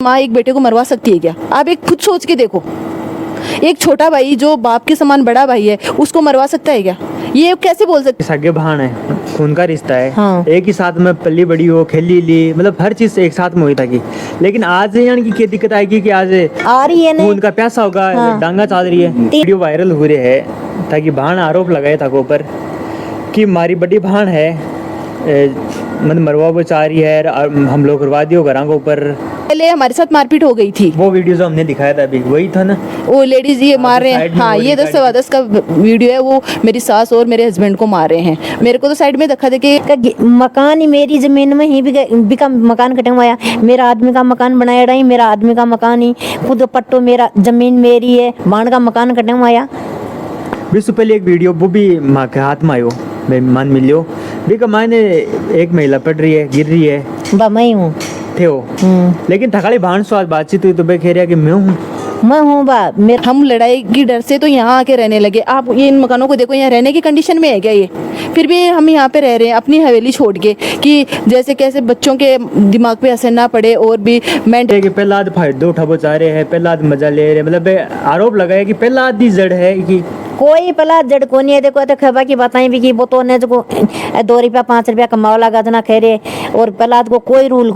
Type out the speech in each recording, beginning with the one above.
माँ एक बेटे को मरवा सकती है क्या? आप एक खुद सोच के देखो, एक छोटा भाई जो बाप के समान बड़ा भाई है उसको मरवा सकता है क्या? ये कैसे बोल सकते? सगे बहन है, खून का रिश्ता है। हाँ। एक ही साथ में पली बड़ी हो, खेली ली, मतलब हर चीज एक साथ में हुई था कि। लेकिन आज यानी कि क्या दिक्कत आएगी कि आज आ रही है खून का प्यासा होगा। हाँ। डांगा चल रही है, वीडियो वायरल हो रही है ताकि बहन आरोप लगाए था ऊपर कि हमारी बड़ी बहन है मन मरवा वो चाह रही है, हम लोग करवा दियो घरों के ऊपर। पहले हमारे साथ मारपीट हो गई थी, वो वीडियो जो हमने दिखाया था अभी वही था ना, वो लेडीज ये मार रहे हैं। साइड में हाँ, वो ये 10 का वीडियो है, वो मेरी सास और मेरे हस्बैंड को मार रहे हैं। मेरे को तो साइड में धक्का देके मकान ही मेरी जमीन में ही बिका मकान कटवाया, मेरा आदमी का मकान बनाया रही, मेरा आदमी का मकान ही खुद पट्टो, मेरा जमीन मेरी है, बाण का मकान कटवाया। विश्व पहले एक वीडियो वो भी माँ के हाथ में आयो, मैं मान मिलियो भी का मायने एक महिला पड़ रही है, गिर रही है, मैं हूँ थे हो। लेकिन थकाली भान स्वाद बातचीत हुई तो मैं कह रहा कि मैं हूँ बा मेरा। हम लड़ाई की डर से तो यहाँ आके रहने लगे। आप ये इन मकानों को देखो, यहाँ रहने की कंडीशन में है क्या ये? फिर भी हम यहाँ पे रह रहे हैं अपनी हवेली छोड़ के, कि जैसे कैसे बच्चों के दिमाग पे असर ना पड़े और भी मेंटल। कि पहला आध फायदे उठा चाह रहे हैं, पहला आध मजा ले रहे, मतलब आरोप लगाया कि पहला आधी जड़ है कि कोई पला जड़ को नहीं है। देखो तो खबा की बताई भी कि वो तो ने जो 2 रुपया 5 रुपया कमावा लगा जना खेरे, और पला को कोई रूल।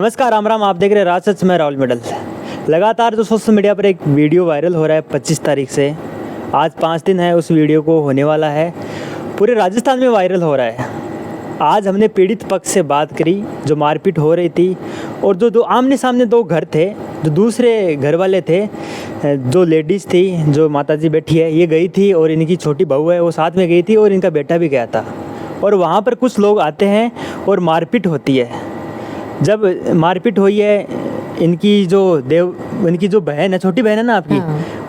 नमस्कार, राम राम। आप देख रहे हैं राज सच में राहुल मेडल। लगातार जो सोशल मीडिया पर एक वीडियो वायरल हो रहा है 25 तारीख से, आज 5 दिन है उस वीडियो को होने वाला है, पूरे राजस्थान में वायरल हो रहा है। आज हमने पीड़ित पक्ष से बात करी, जो मारपीट हो रही थी, और जो आमने सामने 2 घर थे, जो दूसरे घर वाले थे, जो लेडीज़ थी, जो माताजी बैठी है ये गई थी और इनकी छोटी बहू है वो साथ में गई थी, और इनका बेटा भी गया था। और वहाँ पर कुछ लोग आते हैं और मारपीट होती है। जब मारपीट हुई है, इनकी जो बहन है, छोटी बहन है ना आपकी,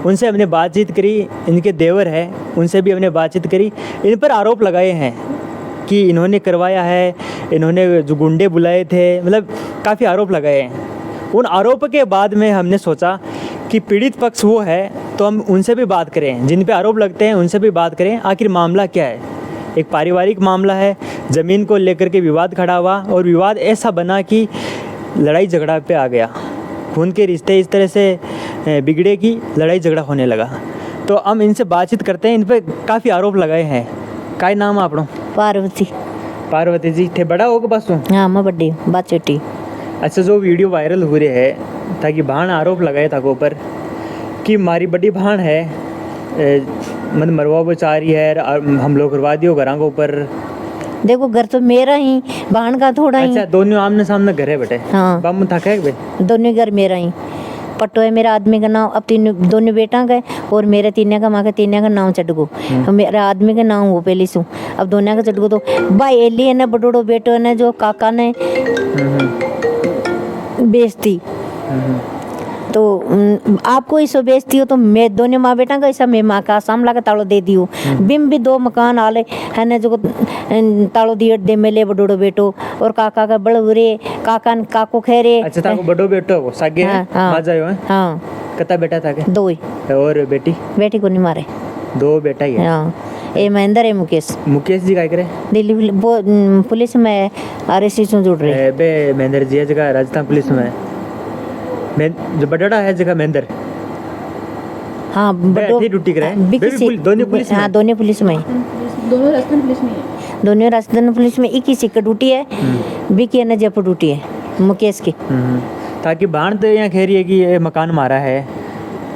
उनसे हमने बातचीत करी, इनके देवर है उनसे भी हमने बातचीत करी। इन पर आरोप लगाए हैं कि इन्होंने करवाया है, इन्होंने जो गुंडे बुलाए थे, मतलब काफ़ी आरोप लगाए हैं। उन आरोप के बाद में हमने सोचा कि पीड़ित पक्ष वो है तो हम उनसे भी बात करें, जिन पे आरोप लगते हैं उनसे भी बात करें, आखिर मामला क्या है। एक पारिवारिक मामला है, ज़मीन को लेकर के विवाद खड़ा हुआ, और विवाद ऐसा बना कि लड़ाई झगड़ा पे आ गया, खून के रिश्ते इस तरह से बिगड़े कि लड़ाई झगड़ा होने लगा। तो हम इनसे बातचीत करते हैं, इन पर काफ़ी आरोप लगाए हैं। काय नाम है आपनो? पार्वती। पार्वती जी थे बड़ा होगा बस तो? हाँ, मैं बड़ी बात छोटी। अच्छा, जो वीडियो वायरल हो रही है ताकि बहन आरोप लगाए था ऊपर कि हमारी बड़ी बहन है मन मरवा वो चाह रही है, हम लोग करवा दियो घरों के ऊपर। देखो घर तो मेरा ही, बहन का थोड़ा ही। अच्छा, दोनों आमने सामने घर है बेटे? हाँ। बम था क्या बे? दोनों घर मेरा ही। पट्टो है मेरा आदमी का नाम, अब दोनों बेटा का, और मेरे तीन का माँ का तीन का नाम चटगो, मेरा आदमी का नाम वो पहले सु, अब दोनों का चटगो। तो भाई एली है ना, बड़ोड़ो बेटो है ना, जो काका ने बेचती, तो आपको इस बेचती हो तो मैं दोनों माँ बेटा का ऐसा, मैं माँ का सामला का तालो दे दियो। बिम भी 2 मकान आले है ना, जो तालो दिए दे मेले बड़ोड़ो बेटो, और काका का बड़े काका काको खेरे। अच्छा, ताको बड़ो बेटो वो सागे है? माजा है? हाँ। कितना बेटा था के? 2 ही। और बेटी? बेटी को नहीं मारे। 2 बेटा ही है? हाँ, ए महेंद्र है मुकेश। मुकेश जी क्या करे? दिल्ली पुलिस में RSC से जुड़ रहे। बे महेंद्र जी है जगह राजस्थान पुलिस में, मैं जो बड़ाड़ा है जगह महेंद्र। हाँ, बड़ो ड्यूटी करे दोनों पुलिस में? हाँ, दोनों पुलिस में, दोनों राजस्थान पुलिस में है। दोनों राजस्थान पुलिस में। एक ही सिक्का ड्यूटी है, बिकी है ना जयपुर ड्यूटी है मुकेश की। ताकि बाण तो यहाँ कह रही है कि ये मकान मारा है,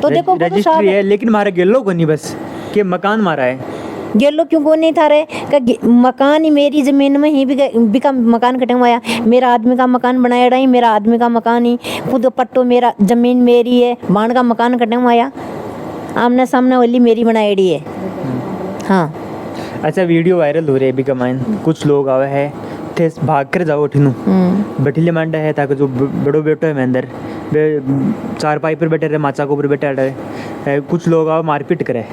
तो देखो रजिस्ट्री है, लेकिन मारा गेलो को नहीं, बस कि मकान मारा है। गेलो क्यों को नहीं था रे, मकान ही मेरी जमीन में ही बिका मकान कटवाया, मेरा आदमी का मकान बनाया रही, मेरा आदमी का मकान ही खुद पट्टो, मेरा जमीन मेरी है, बाण का मकान कटवाया, आमने सामने वाली मेरी बनाई है। हाँ। अच्छा, वीडियो वायरल हो रही है अभी कमाइन, कुछ लोग आवे है थे भाग कर जाओ ठिनू बठीले मांडा है, ताकि जो बड़ो बेटो है महेंद्र वे 4 पाई पर बैठे रहे, माचा के ऊपर बैठे रहे, कुछ लोग आवे मारपीट करे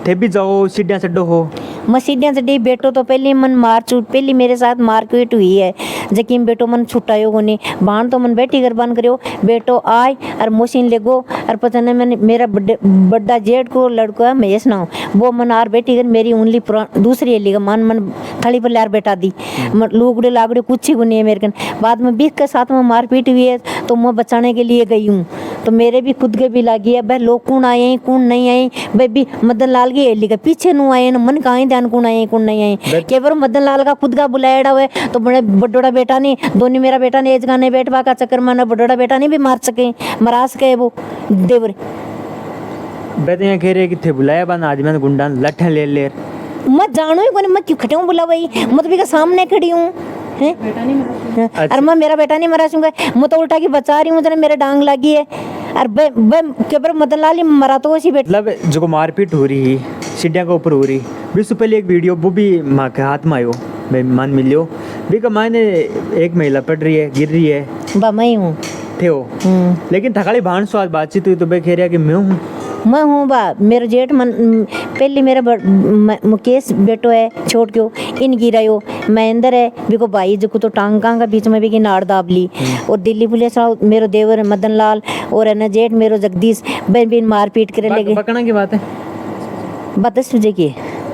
थे भी जाओ, सीढ़ियाँ चढ़ो हो। मैं सीढ़ियाँ चढ़ी, बेटो तो पहले मन मार चूट, पहले मेरे साथ मारपीट हुई है, जकीम बेटो मन छुट्टायो को नहीं बाण तो मन बेटी घर बन करियो बेटो आय और मोशिन ले गो और पता नहीं मैंने मेरा बड्डा जेठ को लड़का है महेश ना वो मन आर बेटी घर मेरी उंगली दूसरी एली का मन थली पर लार बेटा दी लुगड़े लागड़े कुछ ही को नहीं है मेरे कन बाद में 20 के साथ में मारपीट हुई है तो मैं बचाने के लिए गई हूँ तो मेरे भी खुद के भी लगी है भाई लोग कौन आए कौन नहीं आए भाई भी मदन लाल की एली का पीछे नु आए न मन कहाँ ध्यान कौन आए कौन नहीं आए केवल मदन लाल का खुद का बुलाया हुआ है तो बड़े बड़ोड़ा बेटा नहीं दोनों मेरा बेटा ने एज गाने बैठवा का चक्कर में बड़ोड़ा बेटा नहीं भी मार सके मरा सके वो देवर बेटे यहाँ कह रहे कि थे बुलाया बन आदमी ने गुंडा लठे ले ले मैं जानो ही कोनी मैं क्यों खटे हूँ बुला भाई मैं तो भी का सामने खड़ी हूँ अरे मैं मेरा बेटा नहीं मरा चुका मैं तो उल्टा की बचा रही हूँ जरा मेरे डांग लगी है अरे केवल मदन लाल ही मरा तो उसी बेटा मतलब जो मारपीट हो रही सीढ़ियाँ के ऊपर हो रही भी उससे पहले एक वीडियो वो भी माँ के हाथ में आयो भाई मान मिलियो भी का मायने एक महिला पड़ रही है गिर रही है बा मैं ही हूँ थे हो लेकिन थकाली भान स्वाद बातचीत हुई तो भाई कह रहा कि मैं हूँ बा मेरा जेठ मन पहले मेरा मुकेश बेटो है छोड़ क्यों इन गिरायो महेंद्र है बिको भाई जो तो टांगा का बीच में भी की नाड़ दाब ली और दिल्ली पुलिस मेरो देवर मदन लाल और है ना जेठ मेरो जगदीश बहन बिन मारपीट करे लगे पकड़ना की बात है 10 बजे की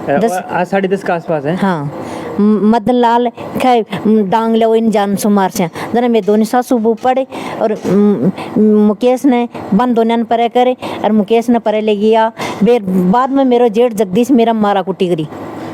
आज 10:30 के आसपास है हाँ मदन लाल खाए डांग ले इन जान सो मार से जना मैं दोनों सासू बू पड़े और मुकेश ने बन दोनों ने परे करे और मुकेश ने परे ले गया बाद में मेरो जेठ जगदीश मेरा मारा कुटी करी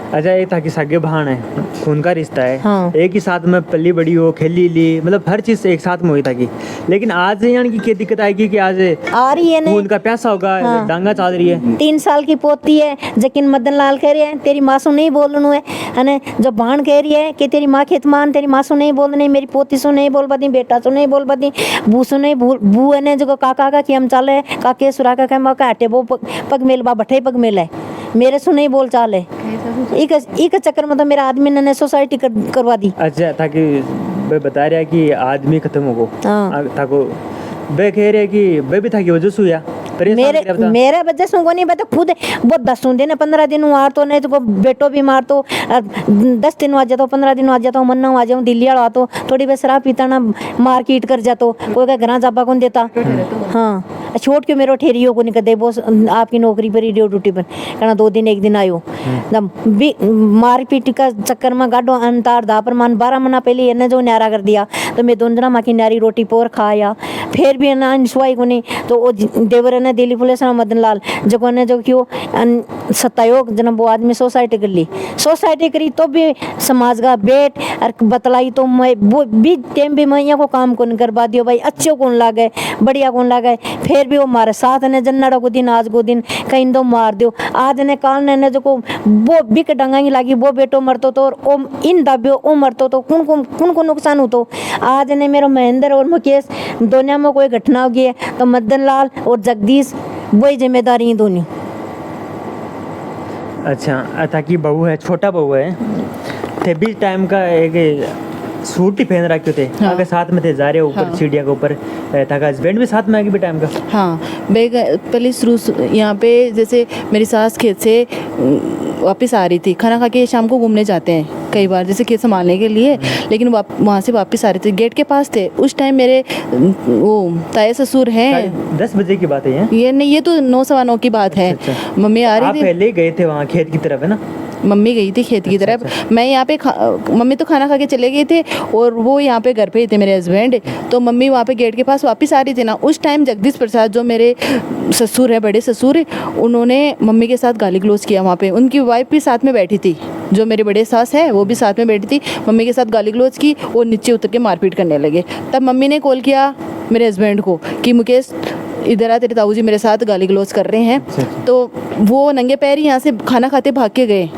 अच्छा ये था कि सगे बहन है खून का रिश्ता है हाँ। एक ही साथ में पली बड़ी हो खेली ली मतलब हर चीज एक साथ में हुई था कि लेकिन आज यानी कि क्या दिक्कत आएगी कि आज आ रही है खून का प्यासा होगा हाँ। डांगा चल रही है 3 साल की पोती है लेकिन मदन लाल कह रहे हैं तेरी माँ सु नहीं बोलनू है ना जो बहन कह रही है कि तेरी माँ खेतमान तेरी माँ सु नहीं बोलनी मेरी पोती सु नहीं बोल पाती बेटा सु नहीं बोल पाती बू सु नहीं बू है जो काका का कि हम चाले काके सुरा का हटे वो पग मेल बा बठे पग मेल है मेरे सु नहीं बोल चाल है एक चक्कर में तो मेरा आदमी ने सोसाइटी करवा दी अच्छा था कि वे बता रहा है कि आदमी खत्म हो गो हाँ। था को वे कह रहे कि वे भी था कि वजह सुया मेरे वजह से को नहीं पता खुद वो 10 दिन 15 दिन मार तो नहीं तो बेटो भी मार तो 10 दिन आ जाता 15 दिन आ जाता मन आ जाऊँ दिल्ली वाला तो थोड़ी बहुत शराब पीता ना मार्केट कर जातो कोई का घर जापा कौन देता हाँ छोड़ के मेरे ठेरियो को नहीं कर दे वो आपकी नौकरी पर रेडियो ड्यूटी पर कहना 2 दिन 1 दिन आयो मारपीट का चक्कर में गाडो अंतार दापर मान 12 महीना पहले इन्हें जो न्यारा कर दिया तो मैं 2 दिन माँ की नारी रोटी पोर खाया फिर भी ना सुई को नहीं तो वो देवर ने दिल्ली पुलिस में मदन लाल जो ने जो क्यों सत्तायोग जन वो आदमी सोसाइटी कर ली सोसाइटी करी तो भी समाज का बेट और बतलाई तो मैं वो भी टाइम भी मैं को काम कौन करवा दियो भाई अच्छे कौन लागे बढ़िया कौन लागे फिर भी वो मारे साथ ने जन्नड़ को दिन आज को दिन कहीं दो मार दियो आज ने काल ने जो को वो बिक डंगाई लागी वो बेटो मरतो तो और इन दाबियो वो मरतो तो कौन को नुकसान हो तो आज ने मेरा महेंद्र और मुकेश दोनों में कोई घटना हो गई है तो मदन लाल और जगदीश वही जिम्मेदारी दोनों अच्छा ताकि बहू है छोटा बहू है थे भी टाइम का एक सूट ही पहन रखे थे हाँ। अगर साथ में थे जा रहे ऊपर हाँ। सीढ़ियाँ के ऊपर था हस्बैंड भी साथ में आगे भी टाइम का हाँ मैं पहले शुरू यहाँ पे जैसे मेरी सास खेत से वापस आ रही थी खाना खा के शाम को घूमने जाते हैं कई बार जैसे खेत संभालने के लिए लेकिन वहाँ से वापस आ रहे थे गेट के पास थे उस टाइम मेरे वो ताया ससुर हैं 10 बजे की बात है ये नहीं ये तो 9:15 की बात है अच्छा। मम्मी आ आप रही थी पहले ही गए थे वहाँ खेत की तरफ है ना मम्मी गई थी खेत की तरफ मैं यहाँ पे मम्मी तो खाना खा के चले गए थे और वो यहाँ पे घर पे ही थे मेरे हस्बैंड तो मम्मी वहाँ पे गेट के पास वापस आ रही थी ना उस टाइम जगदीश प्रसाद जो मेरे ससुर है बड़े ससुर उन्होंने मम्मी के साथ गाली गलौज किया वहाँ पे उनकी वाइफ भी साथ में बैठी थी जो मेरे बड़े सास है वो भी साथ में बैठी थी मम्मी के साथ गाली गलौज की और नीचे उतर के मारपीट करने लगे तब मम्मी ने कॉल किया मेरे हस्बैंड को कि मुकेश इधर आ तेरे ताऊ जी मेरे साथ गाली गलौज कर रहे हैं तो वो नंगे पैर यहाँ से खाना खाते भाग के गए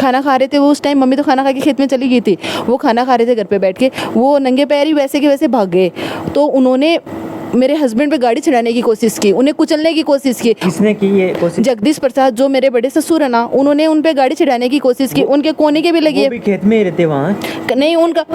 खाना खा रहे थे वो उस टाइम मम्मी तो खाना खा के खेत में चली गई थी वो खाना खा रहे थे घर पे बैठ के वो नंगे पैर ही वैसे के वैसे भाग गए तो उन्होंने मेरे हस्बैंड पे गाड़ी चढ़ाने की कोशिश की उन्हें कुचलने की कोशिश की किसने की ये कोशिश जगदीश प्रसाद जो मेरे बड़े ससुर है ना उन्होंने उन पे गाड़ी चढ़ाने की कोशिश की उनके कोने के भी लगी भी खेत में ही रहते वहाँ नहीं उनका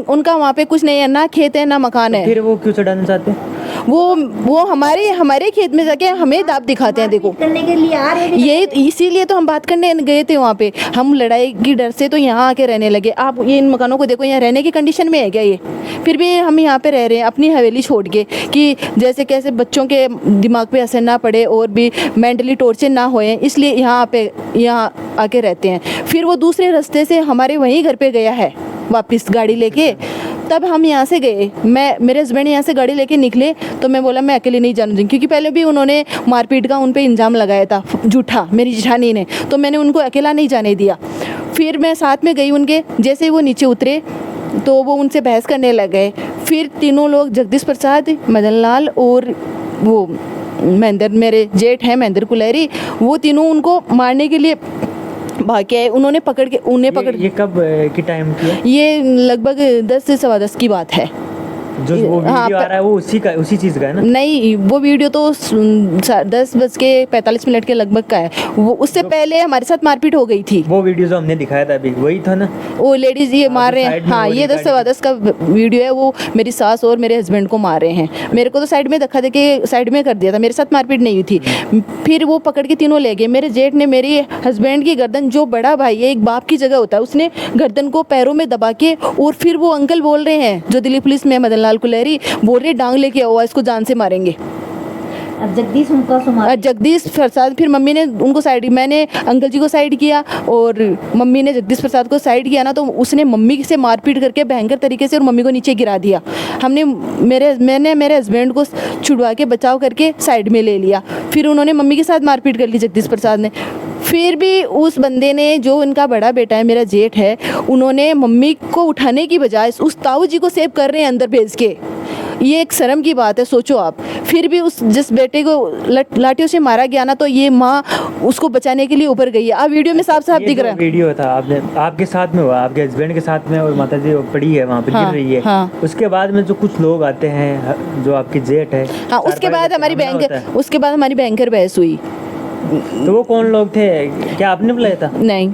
उनका वहाँ पे कुछ नहीं है ना खेत है ना मकान है फिर वो क्यों चढ़ाना चाहते वो हमारे खेत में जाके हमें दाब दिखाते हैं। देखो करने के लिए आ रहे हैं। ये इसीलिए तो हम बात करने गए थे वहाँ पे, हम लड़ाई की डर से तो यहाँ आके रहने लगे। आप ये इन मकानों को देखो, यहाँ रहने की कंडीशन में है क्या ये? फिर भी हम यहाँ पे रह रहे हैं अपनी हवेली छोड़ के, कि जैसे कैसे बच्चों के दिमाग पे असर ना पड़े और भी मेंटली टॉर्चर ना होए, इसलिए यहाँ आके रहते हैं। फिर वो दूसरे रास्ते से हमारे वहीं घर पे गया है वापस गाड़ी लेके, तब हम यहाँ से गए। मेरे हस्बैंड यहाँ से गाड़ी लेके निकले तो मैं बोला मैं अकेले नहीं जाने दूँगी, क्योंकि पहले भी उन्होंने मारपीट का उन पे इल्ज़ाम लगाया था झूठा, मेरी जेठानी ने, तो मैंने उनको अकेला नहीं जाने दिया। फिर मैं साथ में गई उनके, जैसे वो नीचे उतरे तो वो उनसे बहस करने लग गए। फिर तीनों लोग, जगदीश प्रसाद, मदन लाल और वो महेंद्र, मेरे जेठ हैं महेंद्र कुलेरी, वो तीनों उनको मारने के लिए भाग के आए। उन्होंने पकड़ के ये कब की टाइम की है? ये लगभग 10 से 10:15 की बात है। जो वो वीडियो आ रहा है वो उसी चीज़ का है ना? नहीं, वो वीडियो तो 10:45 के लगभग का है। वो उससे पहले हमारे साथ मारपीट हो गई थी। वो वीडियो जो हमने दिखाया था अभी वही था ना? वो लेडीज ये मार रहे हैं, हाँ, ये 10 से 10 का वीडियो है। वो मेरी सास और मेरे हस्बैंड को मार रहे हैं। मेरे को तो साइड में धक्का देके साइड में कर दिया था, मेरे साथ मारपीट नहीं हुई थी। फिर वो पकड़ के तीनों ले गए। मेरे जेठ ने मेरे हस्बैंड की गर्दन, जो बड़ा भाई है, एक बाप की जगह होता है, उसने गर्दन को पैरों में दबा के, और फिर वो अंकल बोल रहे हैं जो दिल्ली पुलिस में मदन लाल कुलेरी, बोल रहे डांग लेके आओ, इसको जान से मारेंगे। जगदीश प्रसाद, फिर मम्मी ने उनको साइड, मैंने अंकल जी को साइड किया और मम्मी ने जगदीश प्रसाद को साइड किया ना, तो उसने मम्मी से मारपीट करके भयंकर तरीके से और मम्मी को नीचे गिरा दिया। मैंने मेरे हस्बैंड को छुड़वा के बचाव करके साइड में ले लिया। फिर उन्होंने मम्मी के साथ मारपीट कर ली जगदीश प्रसाद ने। फिर भी उस बंदे ने, जो उनका बड़ा बेटा है, मेरा जेठ है, उन्होंने मम्मी को उठाने की बजाय उस ताऊ जी को सेव कर रहे हैं अंदर भेज के। ये एक शर्म की बात है, सोचो आप। फिर भी उस जिस बेटे को लाठियों से मारा गया ना, तो ये माँ उसको बचाने के लिए ऊपर गई है। आप वीडियो में साफ साफ दिख रहा है। वीडियो था आपके साथ में हुआ, आपके हस्बैंड के साथ में, और माता जी पड़ी है वहाँ पे, गिर रही है। हाँ। उसके बाद में जो कुछ लोग आते हैं, जो आपकी जेठ है, हाँ, उसके बाद हमारी भयंकर बहस हुई। तो वो कौन लोग थे? क्या आपने बुलाया था? नहीं,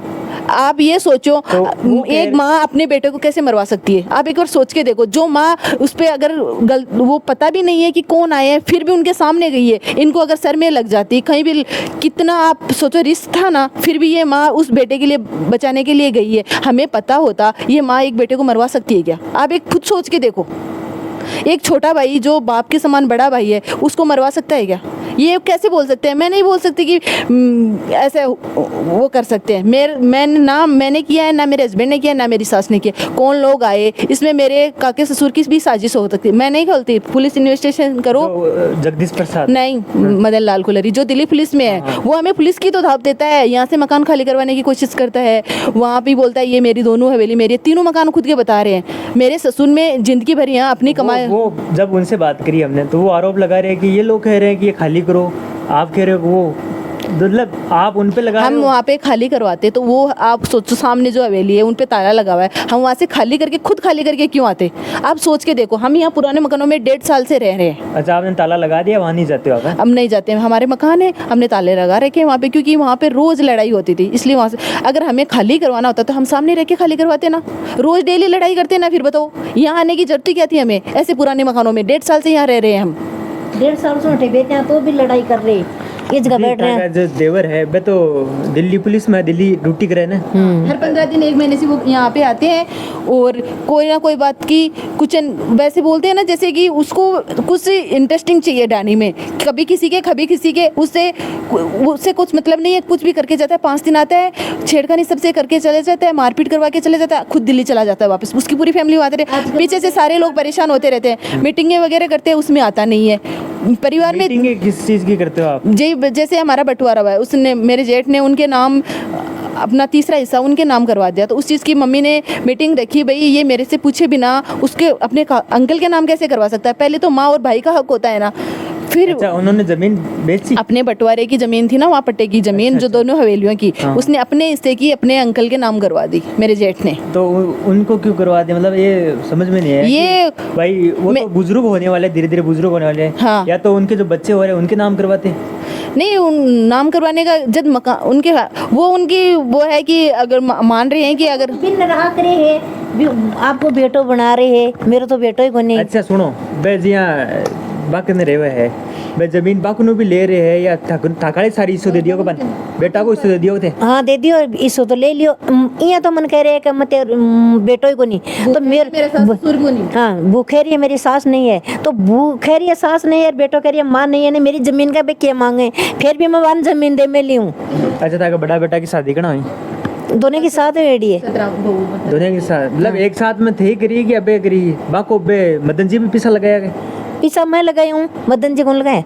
आप ये सोचो, तो एक माँ अपने बेटे को कैसे मरवा सकती है? आप एक बार सोच के देखो। जो माँ उस पर अगर वो पता भी नहीं है कि कौन आए हैं, फिर भी उनके सामने गई है, इनको अगर सर में लग जाती कहीं भी, कितना आप सोचो रिस्क था ना, फिर भी ये माँ उस बेटे के लिए बचाने के लिए गई है। हमें पता होता, ये माँ एक बेटे को मरवा सकती है क्या? आप एक खुद सोच के देखो। एक छोटा भाई जो बाप के समान बड़ा भाई है, उसको मरवा सकता है क्या? ये कैसे बोल सकते हैं? मैं नहीं बोल सकती कि ऐसे वो कर सकते हैं। मैंने किया है ना, मेरे हस्बैंड ने किया है ना, मेरी सास ने किया। कौन लोग आए इसमें? मेरे काके ससुर की भी साजिश हो सकती है। मैं नहीं खोलती, पुलिस इन्वेस्टिगेशन करो। जगदीश प्रसाद नहीं, मदन लाल कुलेरी जो दिल्ली पुलिस में है, वो हमें पुलिस की तो धाप देता है। यहाँ से मकान खाली करवाने की कोशिश करता है, वहाँ भी बोलता है ये मेरी दोनों हवेली मेरी है। तीनों मकान खुद के बता रहे हैं। मेरे ससुर में जिंदगी भर यहाँ अपनी कमाई। वो जब उनसे बात करी हमने, तो वो आरोप लगा रहे हैं कि ये लोग कह रहे हैं कि ये खाली करो, आप कह रहे हो वो, मतलब आप उन पे लगा हम वहाँ पे खाली करवाते, तो वो आप सोचो, सामने जो हवेली है उन पे ताला लगा हुआ है, हम वहाँ से खुद खाली करके क्यों आते? आप सोच के देखो। हम यहाँ पुराने मकानों में 1.5 साल से रह रहे हैं। अच्छा, आपने ताला लगा दिया, वहाँ नहीं जाते हो आप? हम नहीं जाते, हमारे मकान है, हमने ताले लगा रखे वहाँ पे, क्योंकि वहाँ पे रोज लड़ाई होती थी, इसलिए वहाँ से अगर हमें खाली करवाना होता तो हम सामने रह के खाली करवाते ना। रोज डेली लड़ाई करते ना, फिर बताओ यहाँ आने की जरूरत क्या थी हमें? ऐसे पुराने मकानों में 1.5 साल से यहाँ रह रहे हैं हम। 1.5 साल से उठे बेटे हैं तो भी लड़ाई कर रहे, ये जगह बैठ रहे हैं। जो देवर है वे तो दिल्ली पुलिस में, दिल्ली ड्यूटी करे ना। हर 15 दिन 1 महीने से वो यहाँ पे आते हैं, और कोई ना कोई बात की कुछ वैसे बोलते हैं ना, जैसे कि उसको कुछ इंटरेस्टिंग चाहिए डानी में, कभी किसी के, उससे कुछ मतलब नहीं है, कुछ भी करके जाता है। 5 दिन आता है, छेड़खानी सबसे करके चले जाता है, मारपीट करवा के चले जाता है, खुद दिल्ली चला जाता है वापस। उसकी पूरी फैमिली आते रहे, पीछे से सारे लोग परेशान होते रहते हैं। मीटिंगें वगैरह करते हैं, उसमें आता नहीं है। परिवार में किस चीज़ की करते हो आप? जी, जैसे हमारा बंटवारा हुआ है, उसने, मेरे जेठ ने उनके नाम अपना तीसरा हिस्सा उनके नाम करवा दिया, तो उस चीज़ की मम्मी ने मीटिंग रखी, भाई ये मेरे से पूछे बिना उसके अपने अंकल के नाम कैसे करवा सकता है? पहले तो माँ और भाई का हक होता है ना। फिर अच्छा, उन्होंने जमीन बेची? अपने बंटवारे की जमीन थी ना, वहाँ पट्टे की जमीन, अच्छा, जो दोनों हवेलियों की, हाँ। उसने अपने हिस्से की अपने अंकल के नाम करवा दी, मेरे जेठ ने। तो उनको क्यों करवा दिया? मतलब ये समझ में नहीं है। ये भाई वो तो बुजुर्ग होने वाले, धीरे धीरे बुजुर्ग होने वाले हैं। हाँ। या तो उनके जो बच्चे हो रहे हैं उनके नाम करवाते? नहीं, उन नाम करवाने का जब मकान उनके, वो उनकी वो है कि अगर मान रहे हैं कि अगर बिन रहा करे है, आपको बेटो बना रहे हैं, मेरे तो बेटो ही को नहीं। अच्छा सुनो, वे जिया बाक ने रेवे है बे जमीन बाक नु भी ले रहे है या थाकाले सारी हिस्सों दे दियो को बन बेटा को हिस्सो दे दियो थे। हाँ दे दियो, इसो तो ले लियो। इया तो मन कह रहे है कि मत बेटो ही को नहीं तो मेरे ससुर को नहीं। हाँ भूखे रही है, मेरी सास नहीं है तो भूखे रही है, सास नहीं है, बेटो कह रही है माँ नहीं है, मेरी जमीन का भी क्या मांगे, फिर भी मैं वन जमीन दे में ली हूँ। अच्छा था बड़ा बेटा की शादी कना हुई दोनों की साथ रेडी है। दोनों के साथ मतलब एक साथ में थे करी कि अबे करी बाको बे मदन जी भी पीछा लगाया गया पीसा मैं लगाई हूँ, मदन जी कौन लगाए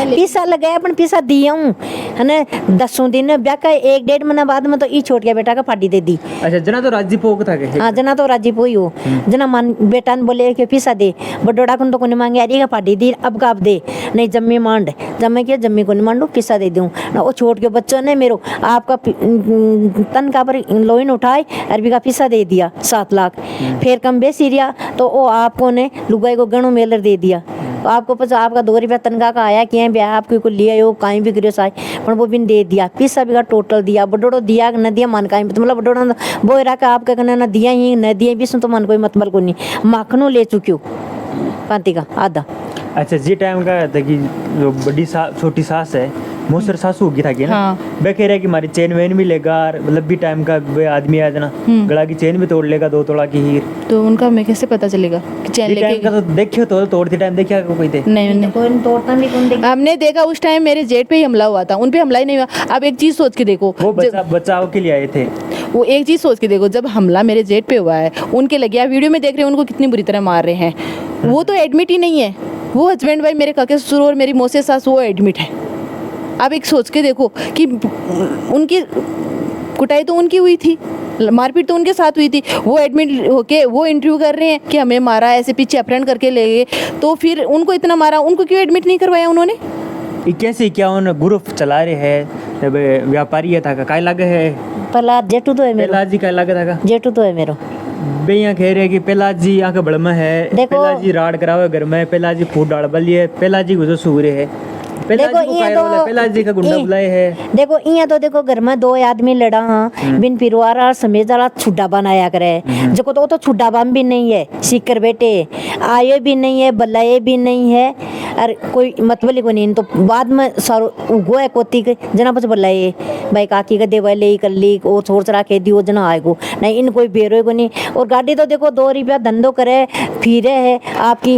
पीसा लगाया अपन पीसा दिया हूँ है ना। 10 दिन ब्याह का 1-1.5 महीना बाद में तो ई छोड़ गया बेटा का फाड़ी दे दी। अच्छा जना तो राजी पोक था के हाँ जना तो राजी पोई हो जना मन बेटा ने बोले कि पीसा दे बडोड़ा को तो कोने मांगे अरे का फाड़ी दी अब का अब दे नहीं जम्मी मांड जब मैं क्या जम्मी को नहीं मांडू पीसा दे दूँ ना। वो छोड़ के बच्चों ने मेरो आपका तन का पर लोइन उठाए अरबी का पीसा दे दिया 7 लाख। फिर कम बेसी रिया तो वो आपको ने लुगाई को गणों मेलर दे दिया। तो आपको पता आपका 2 रुपया तनखा का आया कि ब्याह आपको को लिया हो कहीं भी करियो साई पर वो भी दे दिया पीसा भी का टोटल दिया बडोड़ो दिया न दिया मन का मतलब बडोड़ा वो रहा का आपका कहना न दिया ही न दिया भी तो मन कोई मतलब को नहीं माखनों ले चुकी हो पांति का आधा। अच्छा जी टाइम का था कि जो बड़ी छोटी सास है मोसर सासू होगी था कि ना हाँ। वे कह रहा है कि हमारी चेन वेन भी लेगा मतलब भी टाइम का वे आदमी आ जाना गला की चेन भी तोड़ लेगा 2 तोला की हीर तो उनका मैं कैसे पता चलेगा कि चैन ये टाइम का लेके तो देखियो तो तोड़ते टाइम देखिया कोई थे नहीं कोई तोड़ता भी कौन देगा। हमने देखा उस टाइम मेरे जेठ पे ही हमला हुआ था, उन पे हमला ही नहीं हुआ। अब एक चीज सोच के देखो वो बचाव के लिए आए थे। वो एक चीज सोच के देखो जब हमला मेरे जेठ पे हुआ है उनके लगे आप वीडियो में देख रहे हैं उनको कितनी बुरी तरह मार रहे हैं। वो तो एडमिट ही नहीं है, वो हस्बैंड वाइफ मेरे काके ससुर और मेरी मौसी सास वो एडमिट है। आप एक सोच के देखो कि उनकी कुटाई तो उनकी हुई थी, मारपीट तो उनके साथ हुई थी, वो एडमिट होके वो इंटरव्यू कर रहे हैं कि हमें मारा ऐसे पीछे अपहरण करके ले गए, तो फिर उनको इतना मारा उनको क्यों एडमिट नहीं करवाया उन्होंने। कैसे क्या उन ग्रुप चला रहे हैं व्यापारी है था का लगे है पहला जेठू तो है मेरा पहला जी का लगे था का जेठू तो है मेरा बे यहाँ कह रहे कि पहला जी यहाँ का बड़मा है देखो- पहला जी राड़ करावे घर में पहला जी फूट डाल बली है पहला जी गुजर सूरे है पहला देखो, जी को ये कायर तो- बोला, पहला जी का गुंडा बुलाए है। देखो इया तो देखो घर में 2 आदमी लड़ा हाँ बिन पिरवारा समेजा छुड्डा बनाया करे जो तो छुड्डा बाम भी नहीं है सीकर बेटे आए भी नहीं है बल्लाए भी नहीं है और कोई मतलब को नहीं तो बाद में सारो उगो है कोती के जना बस बल्लाए भाई काकी का देवा ले कर ली और छोड़ चढ़ा के दी वो जना आएगो नहीं इन कोई बेरो को नहीं। और गाड़ी तो देखो 2 रुपया धंधो करे फिरे है आपकी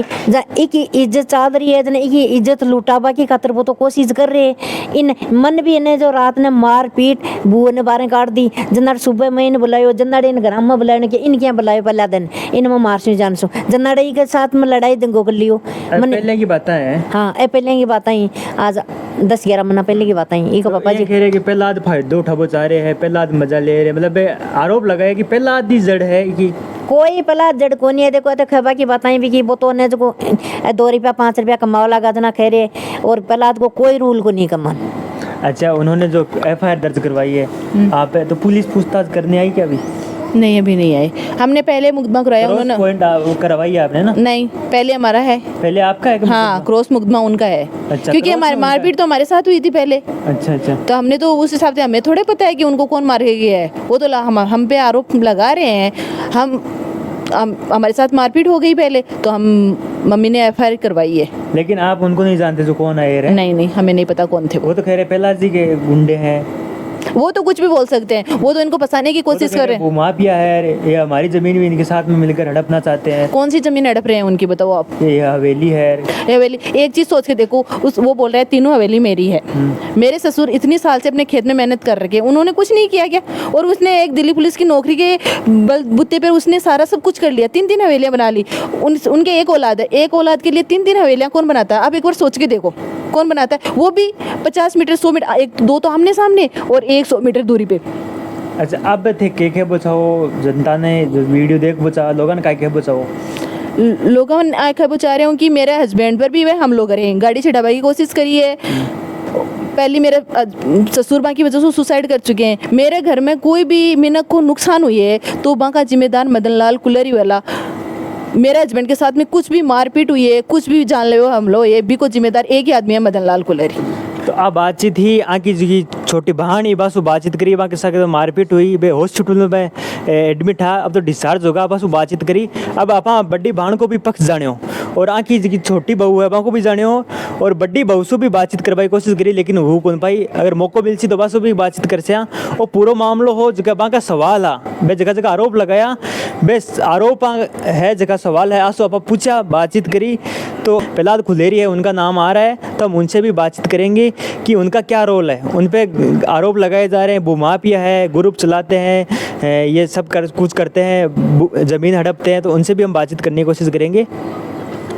एक इज्जत चाह रही है जना एक इज्जत लुटावा की खातर वो तो कोशिश कर रहे हैं। इन मन भी इन्हें जो रात ने मार पीट बुआ ने बारें काट दी जन्नाड़ सुबह में इन बुलायो जन्नाड़ इन घर में बुलाने के इन क्या बुलायो पहला दिन इन में मार से जान सो जन्नाड़ के साथ में लड़ाई दंगो कर लियो पहले की बात है हाँ ए पहले की बात आई आज 10-11 महीना पहले की बात आई तो पापा जी कह रहे कि पहला आदमी फायदा उठाबो चाह रहे हैं पहला आदमी मजा ले रहे मतलब आरोप लगाया कि पहला आदमी जड़ है कि कोई पला जड़ को नहीं है। देखो तो खबा की बताई भी कि वो तो ने जो 2 रुपया 5 रुपया कमाओ लगा जना खैर और पहला को कोई रूल को नहीं कमान। अच्छा उन्होंने जो FIR दर्ज करवाई है आप तो पुलिस पूछताछ करने आई क्या अभी नहीं अभी नहीं आए, हमने पहले मुकदमा करवाया क्रॉस उन्होंने पॉइंट करवाई है आपने ना नहीं पहले हमारा है पहले आपका है कि हाँ क्रॉस मुकदमा उनका है अच्छा, क्योंकि क्रॉस हमारी उनका मारपीट तो हमारे साथ हुई थी पहले अच्छा अच्छा तो हमने तो उस हिसाब से हमें थोड़े पता है कि उनको कौन मार के गया है। वो तो हम पे आरोप लगा रहे हैं हम हमारे साथ मारपीट हो गई पहले तो हम मम्मी ने FIR करवाई है। लेकिन आप उनको नहीं जानते जो कौन आए रहे नहीं हमें नहीं पता कौन थे वो तो कह रहे पहला जी के गुंडे हैं वो तो कुछ भी बोल सकते हैं, वो तो इनको फंसाने की वो तो कोशिश कह कर रहे रहे वो माफिया है ये हमारी जमीन भी इनके साथ में मिलकर हड़पना चाहते हैं हैं। कौन सी जमीन हड़प रहे हैं उनकी बताओ आप। ये हवेली है हवेली एक चीज सोच के देखो वो बोल रहा है तीनों हवेली मेरी है। मेरे ससुर इतनी साल से अपने खेत में मेहनत कर रखे उन्होंने कुछ नहीं किया क्या और उसने एक दिल्ली पुलिस की नौकरी के बलबूते पर उसने सारा सब कुछ कर लिया 3 हवेलियां बना ली। उनके एक औलाद है, एक औलाद के लिए 3 हवेलियां कौन बनाता है। अब एक बार सोच के देखो कौन बनाता है, वो भी 50 मीटर 100 मीटर 1-2 तो आमने सामने और 100 मीटर दूरी पे। अच्छा अब थे के बचाओ जनता ने जो वीडियो देख बचा लोगों ने क्या बचाओ लोगों ने आँखें बचा रहे हूँ कि मेरे हस्बैंड पर भी वे हम लोग रहे गाड़ी से दबाने की कोशिश करी है। पहले मेरे ससुर माँ की वजह से सुसाइड कर चुके हैं। मेरे घर में कोई भी मिनक को नुकसान हुई है तो वहाँ का जिम्मेदार मदन लाल कुलरी वाला। मेरे हस्बैंड के साथ में कुछ भी मारपीट हुई है कुछ भी जान लो हम लोग ये भी को जिम्मेदार एक ही आदमी है मदन लाल कुलरी। तो अब बातचीत ही आकी जी छोटी बहन ही बस वो बातचीत करी बाकी साथ तो मारपीट हुई बे हॉस्पिटल में एडमिट है अब तो डिस्चार्ज होगा बस वो बातचीत करी अब आप बड़ी बहन को भी पक्ष जाने हो और आँखी की छोटी बहू है वहाँ को भी जाने हो और बड़ी बहू से भी बातचीत करवाई कोशिश करी, लेकिन वो कौन पाई। अगर मौको मिलसी तो बस भी बातचीत कर से और पूरा मामलो हो जगह वहाँ का सवाल आ बे जगह जगह आरोप लगाया बेस आरोप है जगह सवाल है आसो आप पूछा बातचीत करी। तो प्रहलाद खुलेरी है उनका नाम आ रहा है, तो हम उनसे भी बातचीत करेंगे कि उनका क्या रोल है। उन पे आरोप लगाए जा रहे हैं भूमाफिया है, ग्रुप चलाते हैं, ये सब कुछ करते हैं, ज़मीन हड़पते हैं, तो उनसे भी हम बातचीत करने की कोशिश करेंगे।